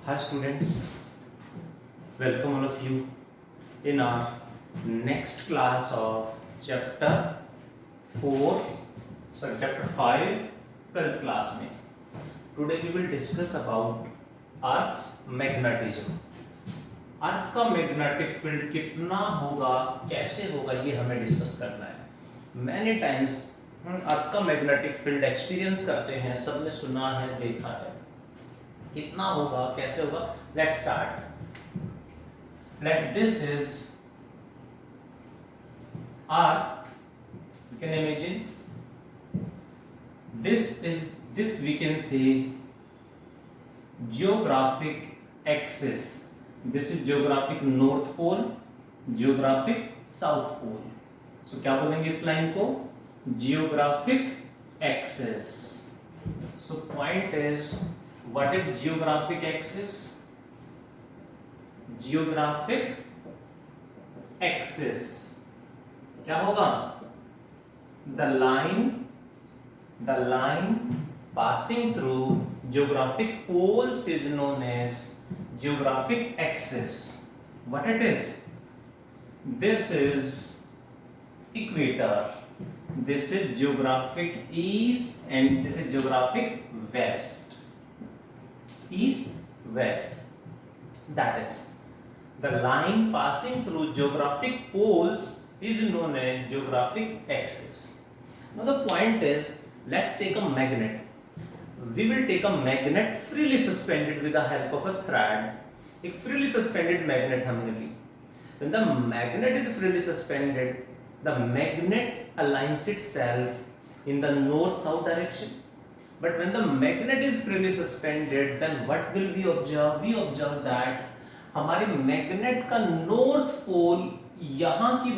Hi students, welcome all of you in our next class of chapter 5, 12th class में. Today we will discuss about Earth's magnetism. अर्थ का magnetic field कितना होगा, कैसे होगा, ये हमें डिस्कस करना है. मैनी टाइम्स अर्थ का मैग्नेटिक फील्ड एक्सपीरियंस करते हैं, सबने सुना है, देखा है. कितना होगा, कैसे होगा? Let's start. Let this is earth. You can imagine this we can say geographic axis. This is geographic north pole, geographic south pole. So क्या बोलेंगे इस लाइन को? Geographic axis. So point is, what is geographic axis? Geographic axis क्या होगा? The line passing through geographic poles is known as geographic axis. What it is? This is equator. This is geographic east and this is geographic west. East, west. That is, the line passing through geographic poles is known as geographic axis. Now the point is, let's take a magnet. We will take a magnet freely suspended with the help of a thread. एक freely suspended magnet हमने ली. When the magnet is freely suspended, the magnet aligns itself in the north-south direction. But when the magnet is freely suspended, then what will we observe? We observe that हमारे magnet का north पोल यहाँ की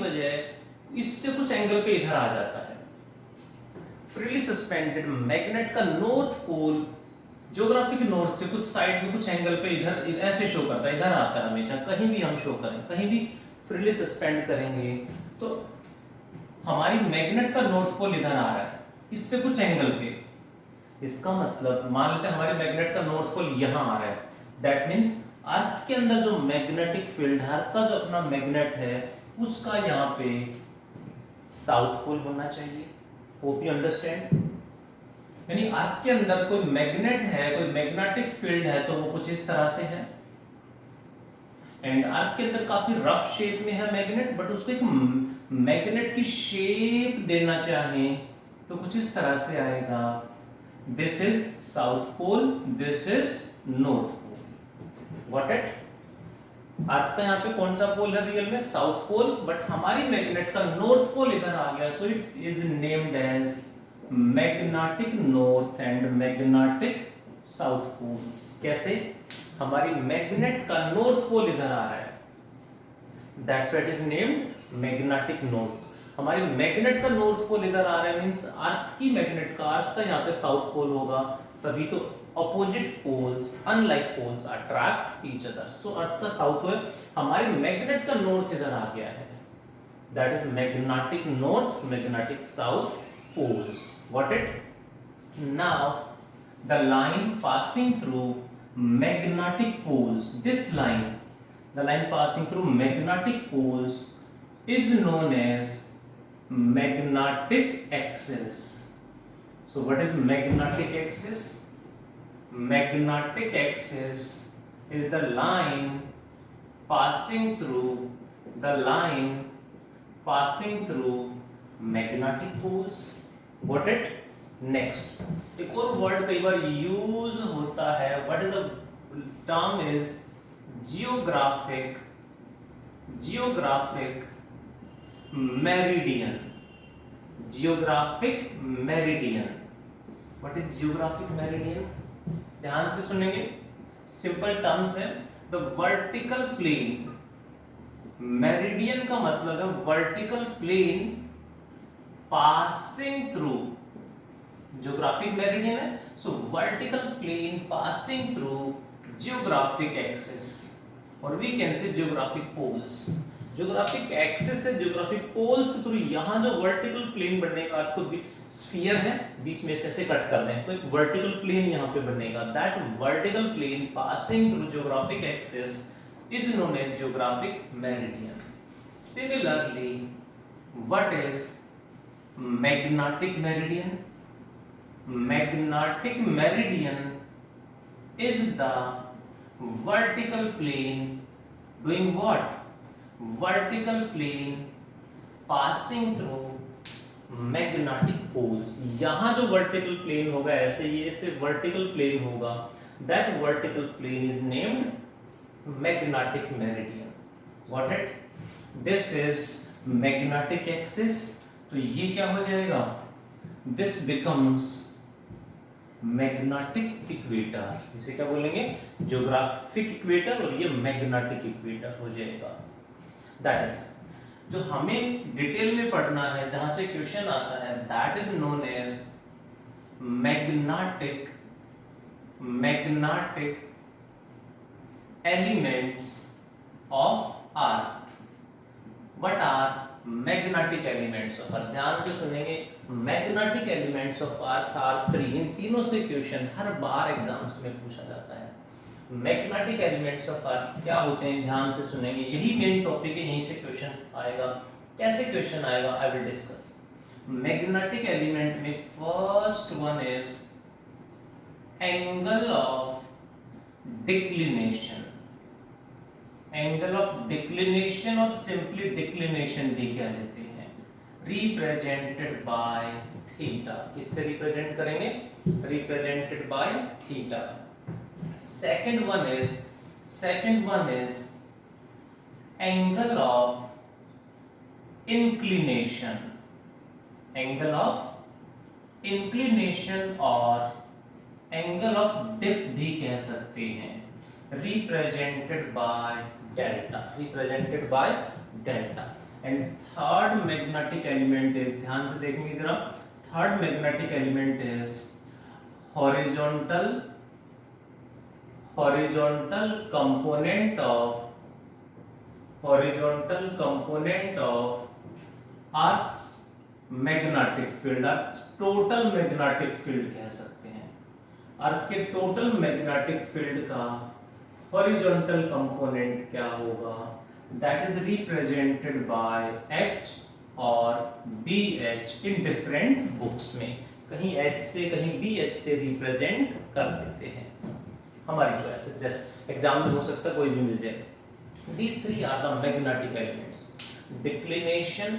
बजाय इससे कुछ angle पे इधर आ जाता है. फ्रीली सस्पेंडेड मैग्नेट का नॉर्थ पोल ज्योग्राफिक नॉर्थ से कुछ साइड में कुछ एंगल पे इधर ऐसे शो करता है, इधर आता है हमेशा. कहीं भी हम शो करें, कहीं भी फ्रीली सस्पेंड करेंगे तो हमारी मैग्नेट का नॉर्थ पोल इधर आ रहा है, इससे कुछ एंगल पे. इसका मतलब मान लेते हैं हमारे मैग्नेट का नॉर्थ पोल यहाँ आ रहा है. दैट मीन्स अर्थ के अंदर जो मैग्नेटिक फील्ड है, अर्थ का जो अपना मैग्नेट है, उसका यहाँ पे साउथ पोल होना चाहिए. Hope you understand. यानी अर्थ के अंदर कोई मैग्नेट है, कोई मैग्नेटिक फील्ड है, तो वो कुछ इस तरह से है. एंड अर्थ के अंदर काफी रफ शेप में है मैग्नेट, बट उसको एक मैग्नेट की शेप देना चाहें तो कुछ इस तरह से आएगा. This is south pole, this is north pole. What it? Earth का यहाँ पे कौन सा पोल है रियल में? South pole. बट हमारी मैग्नेट का नॉर्थ पोल इधर आ गया, so it is named as magnetic north and magnetic south poles. कैसे? हमारी मैग्नेट का नॉर्थ पोल इधर आ रहा है, that's why it is named magnetic north. हमारी मैग्नेट का नॉर्थ पोल इधर आ रहा है, मींस अर्थ की मैग्नेट का, अर्थ का यहाँ पे साउथ पोल होगा, तभी तो opposite poles, unlike poles, attract each other. So अर्थ का साउथ है, हमारे मैग्नेट का नॉर्थ इधर आ गया है. That is magnetic north, magnetic south poles. Got it? Now the line passing through magnetic poles, this line, the line passing through magnetic poles is known as magnetic axis. So what is magnetic axis? Magnetic axis is the line passing through magnetic poles. Got it? Next, एक और word कई बार use होता है. What is the term is geographic meridian. Geographic meridian. What is geographic meridian? ध्यान से सुनेंगे. Simple terms है. The vertical plane. Meridian का मतलब है vertical plane passing through. Geographic meridian है, so vertical plane passing through geographic axis, और we can say geographic poles. Geographic axis है, ज्योग्राफिक पोल्स थ्रू. यहाँ जो वर्टिकल प्लेन बनने का अर्थ स्फीयर है, बीच में से ऐसे कट कर दें तो एक वर्टिकल प्लेन यहाँ पे बनेगा. That vertical plane passing through geographic axis is known as geographic meridian. Similarly, what is magnetic meridian? Magnetic meridian is the vertical plane doing what? Vertical plane passing through magnetic poles. यहाँ जो vertical plane होगा ऐसे ये से vertical plane होगा, that vertical plane is named magnetic meridian. Got it? This is magnetic axis. तो ये क्या हो जाएगा? This becomes magnetic equator. इसे क्या बोलेंगे? Geographic equator. और ये मैग्नेटिक इक्वेटर हो जाएगा. दैट इज जो हमें डिटेल में पढ़ना है, जहां से क्वेश्चन आता है, that is known as magnetic elements of earth. What are magnetic elements of earth? ध्यान से सुनेंगे. Magnetic elements of earth are 3. इन तीनों से क्वेश्चन हर बार एग्जाम्स में पूछा जाता है. मैग्नेटिक एलिमेंट्स ऑफ अर्थ क्या होते हैं? ध्यान से सुनेंगे. यही मेन टॉपिक है, यहीं से क्वेश्चन आएगा. कैसे क्वेश्चन आएगा I will discuss. Magnetic element में first one is angle of declination. Angle of declination और सिंपली डिक्लिनेशन भी कह लेते हैं, रिप्रेजेंटेड बाय थीटा. किससे रिप्रेजेंट करेंगे? Represented by theta. Second one is angle of inclination. Angle of inclination और angle of dip भी कह सकते हैं, represented by delta. And third magnetic element is, ध्यान से देखेंगे जरा, third magnetic element is horizontal component of Earth's magnetic field. Earth's total magnetic field कह सकते हैं. अर्थ के टोटल मैग्नेटिक फील्ड का हॉरिजॉन्टल कंपोनेंट क्या होगा? That is represented by H और BH इन डिफरेंट बुक्स में. कहीं H से कहीं BH से रिप्रेजेंट कर देते हैं. हमारी चॉइस है, जैसे एग्जाम में हो सकता है कोई भी मिल जाए. These three are the magnetic elements: declination,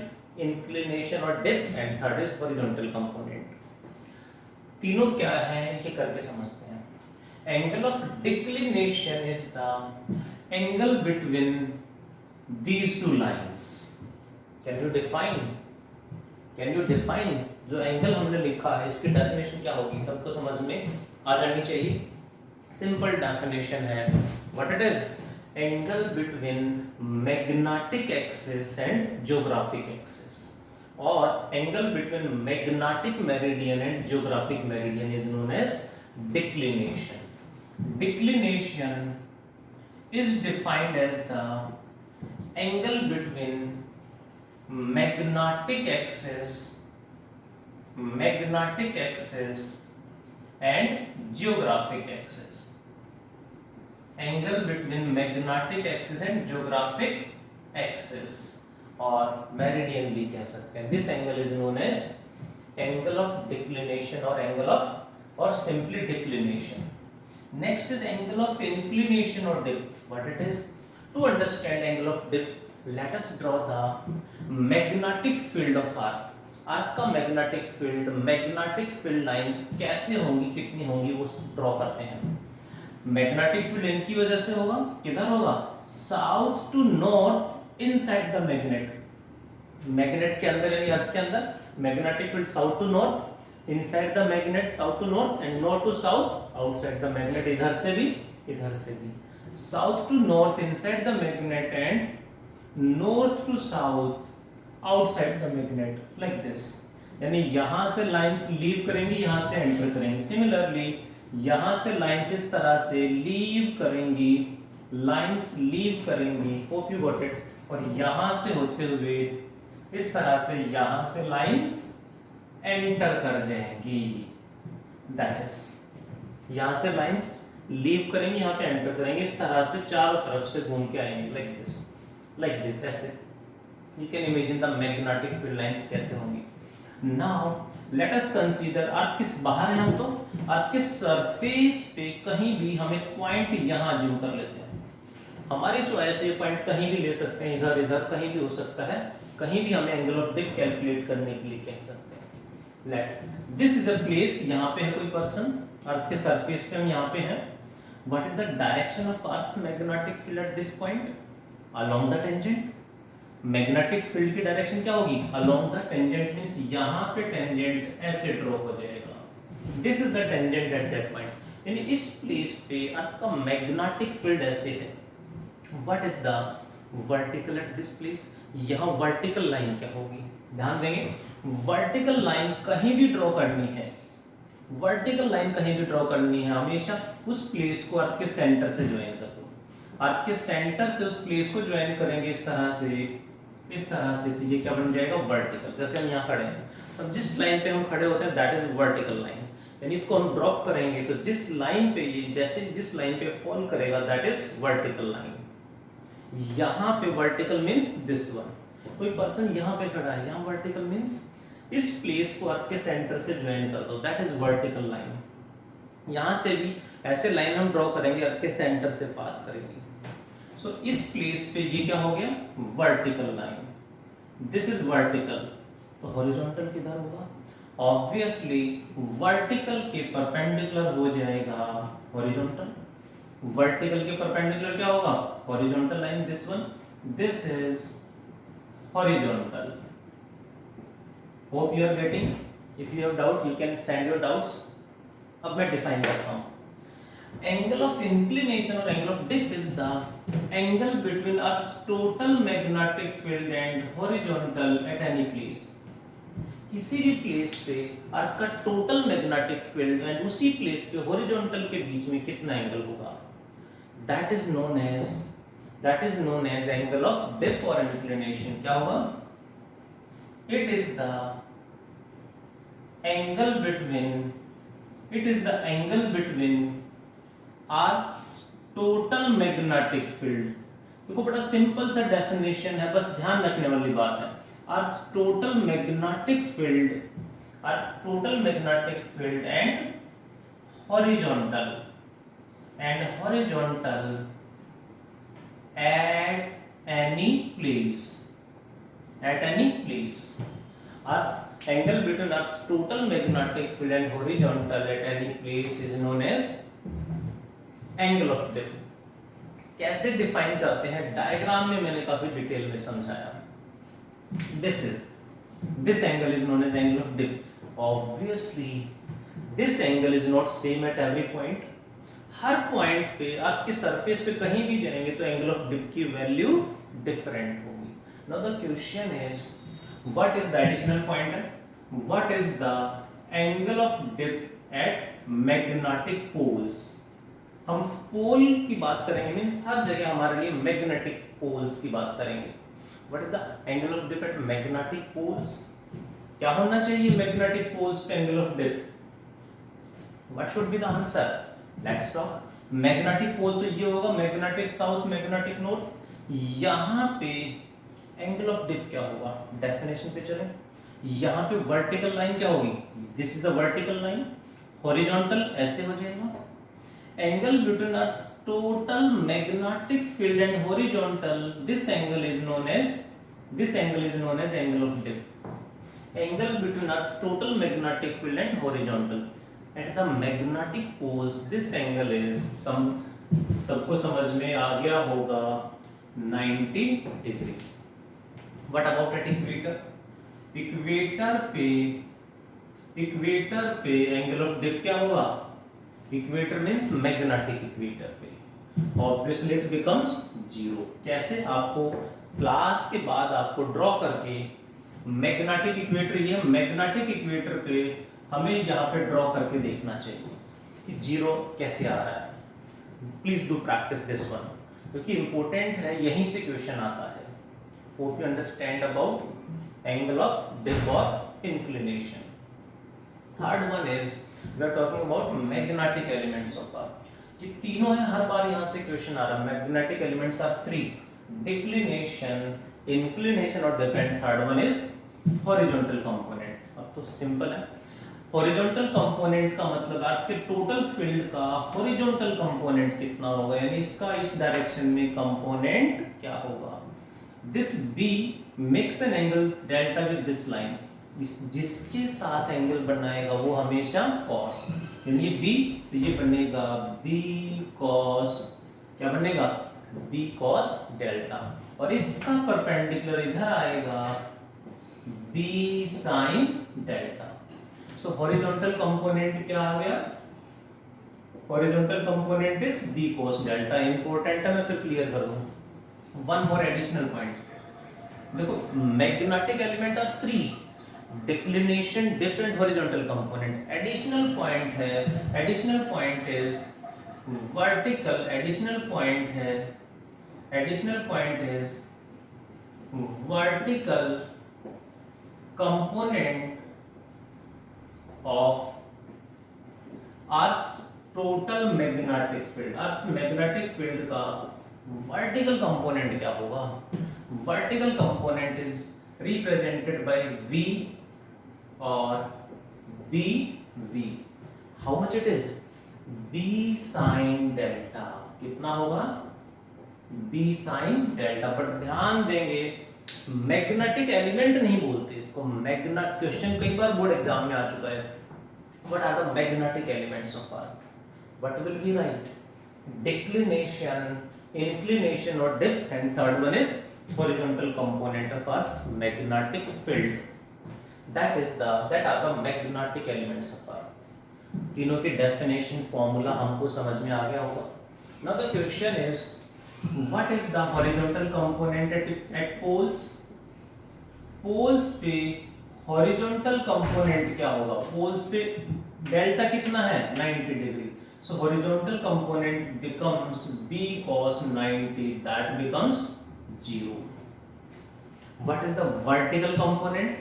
inclination और dip, and third is horizontal component. तीनों क्या है इनके करके समझते हैं. Angle of declination is the angle between these two lines. Can you define जो एंगल हमने लिखा है इसकी डेफिनेशन क्या होगी? सबको समझ में आ जानी चाहिए. सिंपल डेफिनेशन है, what it is? Angle between magnetic axis and geographic axis. और angle between magnetic meridian and geographic meridian is known as declination. Declination is defined as the angle between magnetic axis and geographic axis. Angle between magnetic axis and geographic axis और meridian भी कह सकते हैं. This angle is known as angle of declination or angle of or simply declination. Next is angle of inclination or dip. What it is? To understand angle of dip, let us draw the magnetic field of Earth. Earth का magnetic field lines कैसे होंगी, कितनी होंगी, वो draw करते हैं. Magnetic field इनकी वजह से होगा. किधर होगा? South to north inside the magnet. Magnet के अंदर यानी अर्थ के अंदर magnetic field south to north, inside the magnet south to north and north to south outside the magnet. इधर से भी इधर से भी. South to north inside the magnet and north to south outside the magnet, like this. यानी यहां से lines leave करेंगी, यहां से एंटर करेंगी. सिमिलरली यहां से लाइंस इस तरह से लीव करेंगी, होप यू गॉट इट. और यहां से होते हुए इस तरह से यहां से लाइंस एंटर कर जाएंगी। दैट इज यहां से लाइंस लीव करेंगे, यहाँ पे एंटर करेंगे, इस तरह से चारों तरफ से घूम के आएंगे, लाइक दिस ऐसे। You can imagine the magnetic field lines कैसे होंगी। नाउ लेट अस कंसीडर अर्थ किस बाहर है, हम तो अर्थ के सरफेस पे कहीं भी हम एक पॉइंट यहां जूम कर लेते हैं। हमारी चॉइस ये पॉइंट कहीं भी ले सकते हैं, इधर इधर कहीं भी हो सकता है, कहीं भी हमें एंगल ऑफ डिप कैलकुलेट करने के लिए कह सकते हैं। Let this is a place, यहाँ पे है कोई पर्सन, अर्थ के सरफेस पे हम यहाँ पे हैं। What is the direction of earth's magnetic field at this point? Along the tangent. Magnetic field की डायरेक्शन क्या होगी? अलोंग द टेंजेंट, मींस यहाँ पे टेंजेंट ऐसे ड्रॉ हो जाएगा। This is the tangent at that point, यानी इस प्लेस पे अर्थ का मैग्नेटिक फील्ड ऐसे है। What is the vertical at this place? यहाँ वर्टिकल लाइन क्या होगी? ध्यान देंगे, वर्टिकल लाइन कहीं भी ड्रॉ करनी है, वर्टिकल लाइन कहीं भी ड्रॉ करनी है, हमेशा उस प्लेस को अर्थ के सेंटर से ज्वाइन कर दो। अर्थ के सेंटर से उस प्लेस को ज्वाइन करेंगे इस तरह से, तो ये क्या बन जाएगा? वर्टिकल। जैसे हम यहाँ खड़े हैं, अब जिस लाइन पे हम खड़े होते हैं दैट इज वर्टिकल लाइन, यानी इसको हम ड्रॉप करेंगे तो जिस लाइन पे ये जैसे जिस लाइन पे फॉल करेगा दैट इज वर्टिकल लाइन। यहाँ पे वर्टिकल मींस दिस वन, कोई पर्सन यहाँ पे खड़ा है, यहाँ वर्टिकल मींस इस प्लेस को अर्थ के सेंटर से ज्वाइन कर दो, दैट इज वर्टिकल लाइन। यहां से भी ऐसे लाइन हम ड्रॉ करेंगे, अर्थ के सेंटर से पास करेंगे। सो इस प्लेस पे ये क्या हो गया? Vertical line. This is vertical, तो हॉरिजॉन्टल किधर होगा? ऑब्वियसली वर्टिकल के परपेंडिकुलर हो जाएगा हॉरिजॉन्टल। वर्टिकल के परपेंडिकुलर क्या होगा? Horizontal line, this one, this is horizontal. Hope you are getting. If you have doubt, you can send your doubts. अब मैं डिफाइन करता हूँ। एंगल ऑफ इंक्लिनेशन और angle of dip is the angle between earth's total magnetic field and horizontal at any place. किसी भी place पे earth का total magnetic field and उसी प्लेस पे हॉरिजॉन्टल के बीच में कितना एंगल होगा, that is known as angle of dip और इंक्लिनेशन। क्या होगा? It is the angle between Earth's total magnetic field। देखो बड़ा सिंपल सा डेफिनेशन है, बस ध्यान रखने वाली बात है। Earth's total magnetic field and horizontal at any place। Earth's angle between Earth's total magnetic field and horizontal at any place is known as angle of dip। कैसे डिफाइन करते हैं? डायग्राम में मैंने काफी डिटेल में समझाया। This angle is known as angle of dip. Obviously, this angle is not same at every point। Her point पे अर्थ के सरफेस पे कहीं भी जाएंगे तो एंगल ऑफ डिप की वैल्यू डिफरेंट होगी। Now the question is, what is the additional pointer? What is the angle of dip at magnetic poles? हम पोल की बात करेंगे, मींस हर जगह हमारे लिए मैग्नेटिक पोल्स की बात करेंगे। What is the angle of dip at magnetic poles? क्या होना चाहिए मैग्नेटिक पोल्स पे angle of dip? What should be the answer? Let's talk. Magnetic pole तो ये होगा, मैग्नेटिक साउथ, मैग्नेटिक नॉर्थ। यहाँ पे एंगल ऑफ डिप क्या होगा? डेफिनेशन पे चलें। यहाँ पे वर्टिकल लाइन क्या होगी? This is the vertical line. Horizontal ऐसे हो जाएगा। Angle between earth's total magnetic field and horizontal, this angle is known as angle of dip. Angle between earth's total magnetic field and horizontal at the magnetic poles, this angle is सबको समझ में आ गया होगा 90 degree. What about at equator? Equator पे angle of dip क्या होगा? Equator means magnetic equator पे ऑब्वियसली इट बिकम्स 0। कैसे? आपको क्लास के बाद आपको ड्रॉ करके मैग्नेटिक इक्वेटर, ये मैग्नेटिक इक्वेटर पे हमें यहाँ पे ड्रॉ करके देखना चाहिए कि 0 कैसे आ रहा है। Please do practice this one, क्योंकि इंपॉर्टेंट है, यहीं से क्वेश्चन आता है। Hope you understand about angle of dip or inclination. Third one is we are talking about magnetic elements of earth. ये तीनों है, हर बार यहाँ से क्वेश्चन आ रहा है। Magnetic elements are three, declination, inclination और depend. Third one is horizontal component. अब तो सिंपल है, हॉरिजॉन्टल कंपोनेंट का मतलब अर्थ के टोटल फील्ड का हॉरिजॉन्टल कंपोनेंट कितना होगा, यानी इसका इस डायरेक्शन में कंपोनेंट क्या होगा। This B makes an angle delta with this line, जिसके साथ एंगल बनाएगा वो हमेशा कॉस, यानी ये बी तो ये बनेगा बी कॉस, क्या बनेगा बी कॉस डेल्टा, और इसका परपेंडिकुलर इधर आएगा B sine delta. So horizontal component क्या आ गया, horizontal component is B cos delta. Important है, मैं फिर क्लियर कर दूं। वन मोर एडिशनल पॉइंट, देखो magnetic element are three, declination, dip and horizontal component. Additional point है, additional point is vertical, additional point है, additional point is vertical component of earth's total magnetic field. Earth's magnetic field का vertical component क्या होगा, vertical component is represented by V और B V। How much it is B sin delta, कितना होगा B sin delta. But ध्यान देंगे magnetic element नहीं बोलते इसको, मैग्नेट क्वेश्चन कई बार बोर्ड एग्जाम में आ चुका है, what are the magnetic elements of earth, what will be right, declination, inclination or dip, and third one is horizontal component of earth's magnetic field, that are the magnetic elements of earth। तीनों की definition formula हमको समझ में आ गया होगा। now the question is what is the horizontal component at poles, poles पे horizontal component क्या होगा, पोल्स पे डेल्टा कितना है 90 degree, so horizontal component becomes b cos 90, that becomes 0। What is the vertical component,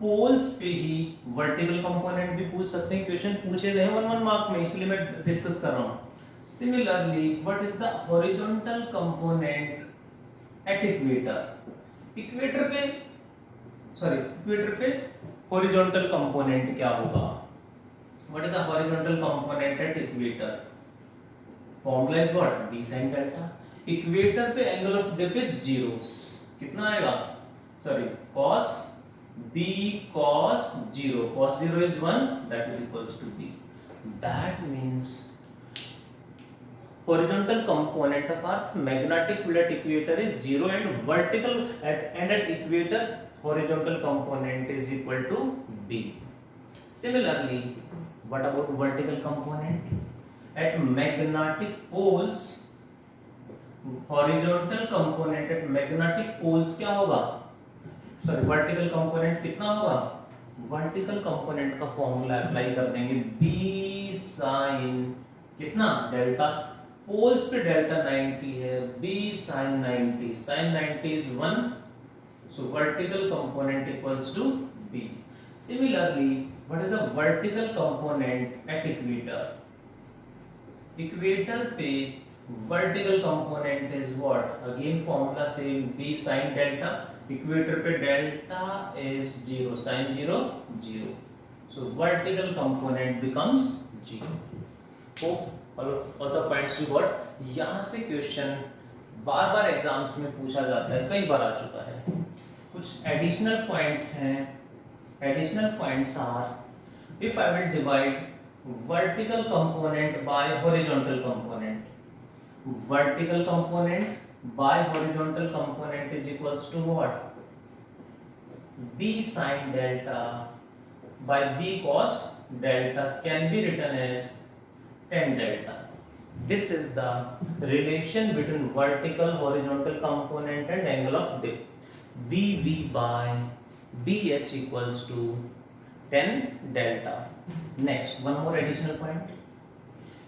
poles पे ही vertical component भी पूछ सकते हैं, क्वेश्चन पूछे गए हैं 1 मार्क में, इसलिए मैं डिस्कस कर रहा हूं। Similarly what is the horizontal component at equator, equator पे इक्वेटर पे हॉरिजॉन्टल कंपोनेंट क्या होगा, what is the horizontal component at equator, formula is what b sin delta. Equator पे एंगल ऑफ डिप इज 0, कितना आएगा cos b cos 0, cos 0 is 1, that is equals to b, that means horizontal component of Earth's magnetic field at equator is 0 and vertical at equator horizontal component is equal to b। Similarly, what about vertical component at magnetic poles, horizontal component at magnetic poles क्या होगा, vertical component कितना होगा, vertical component का formula apply कर देंगे b sin कितना delta, poles पे delta 90 है, b sin 90, sin 90 is 1, so vertical component equals to b। Similarly, what is the vertical component at equator, equator पे vertical component is what, again formula same b sin delta, equator पे delta is 0, sin 0 0, so vertical component becomes 0। hope all the points you got। यहाँ से question बार बार exams में पूछा जाता है, कई बार आ चुका है। कुछ एडिशनल पॉइंट्स हैं, additional points are if I will divide vertical component by horizontal component, vertical component by horizontal component is equals to what, b sin delta by b cos delta can be written as tan delta। this is the relation between vertical horizontal component and angle of dip, bv by bh equals to tan delta। next one more additional point,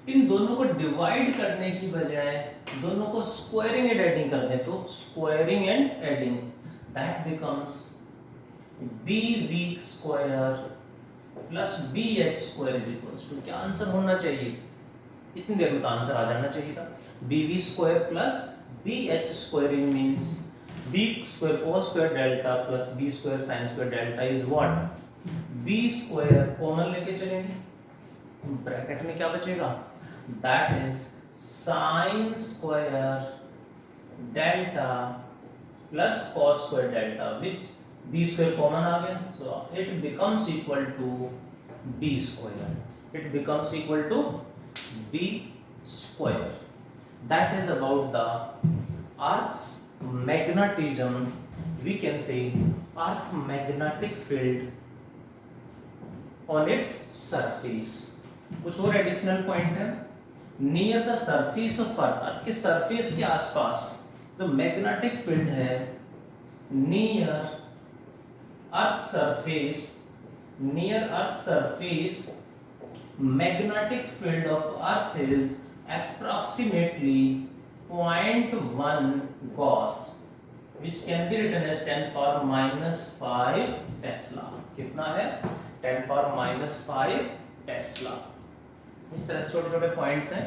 इन दोनों को divide करने की बजाय दोनों को squaring and adding कर दें तो squaring and adding, that becomes bv square plus B H square is equals to, क्या आंसर होना चाहिए? इतनी देर में तो आंसर आ जाना चाहिए था। B V square plus B H square means B square cos square delta plus B square sine square delta is what? B square common लेके चलेंगे, ब्रैकेट में क्या बचेगा? That is sine square delta plus cos square delta which B square common आ गया, so it becomes equal to B square, it becomes equal to b square. That is about the earth's magnetism. We can say earth magnetic field on its surface. कुछ और additional point है, near the surface of earth के surface के आसपास तो magnetic field है near earth surface, near earth surface magnetic field of earth is approximately 0.1 Gauss which can be written as 10 power minus 5 Tesla. कितना है? 10 power minus 5 Tesla. इस तरह से छोटे छोटे पॉइंट्स हैं।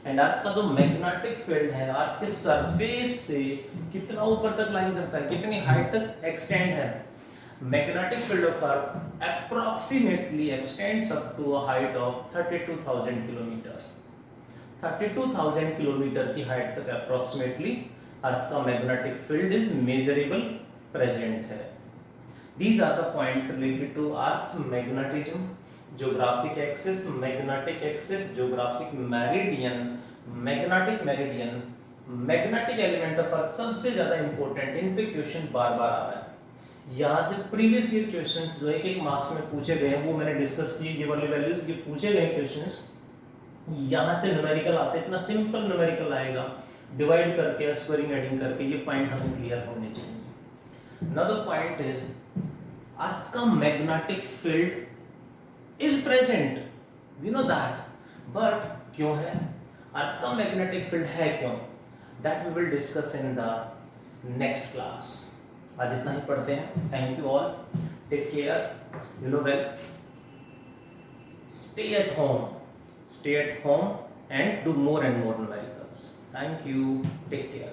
एंड अर्थ का जो मैग्नेटिक फील्ड है अर्थ के सरफेस से कितना ऊपर तक लाइन करता है, कितनी हाइट तक एक्सटेंड है? Magnetic field of Earth approximately extends up to a height of 32,000 kilometre. 32,000 kilometre की हाइट तक approximately अर्थ का magnetic field is measurable present है। These are the points related to Earth's magnetism, geographic axis, magnetic axis, geographic meridian, magnetic meridian, magnetic element of Earth सबसे ज्यादा important, इन पे question बार बार आ रहा है। यहाँ से प्रीवियस ईयर क्वेश्चंस जो एक मार्क्स में पूछे गए हैं वो मैंने डिस्कस किए, ये वाले वैल्यूज ये पूछे गए क्वेश्चंस, यहाँ से न्यूमेरिकल आते हैं, इतना सिंपल न्यूमेरिकल आएगा, डिवाइड करके स्क्वायरिंग एडिंग करके, ये पॉइंट हमें क्लियर होने चाहिए। Now the point is earth का magnetic field is present, we know that, but क्यों है अर्थ का मैग्नेटिक फील्ड है क्यों? That we will discuss in the next class. आज इतना ही पढ़ते हैं। Thank you all, take care, you know well, stay at home and do more and more numericals. Thank you, take care.